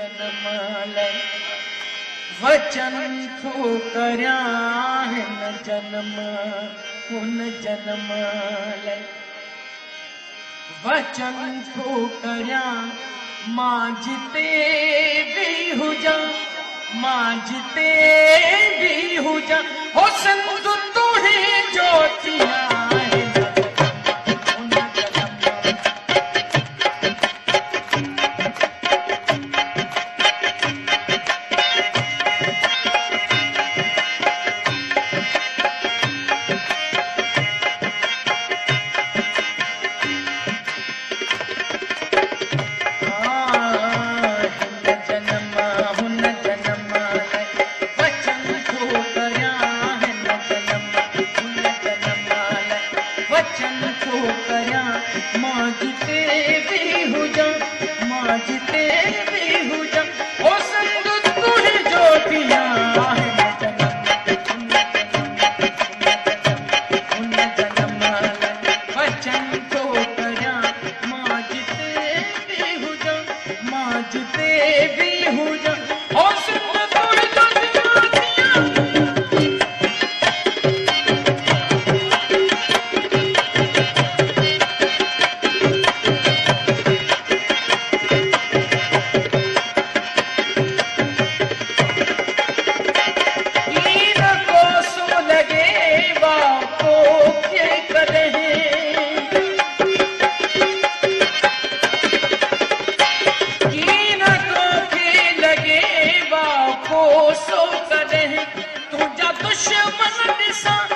जन्म ले वचन थो करया हिन जन्म हुन जन्म ले वचन थो करया मां जिते भी हुजा मां जिते भी हुजा हो संत तुहे ज्योतिया तुझा दुश्मन दिसा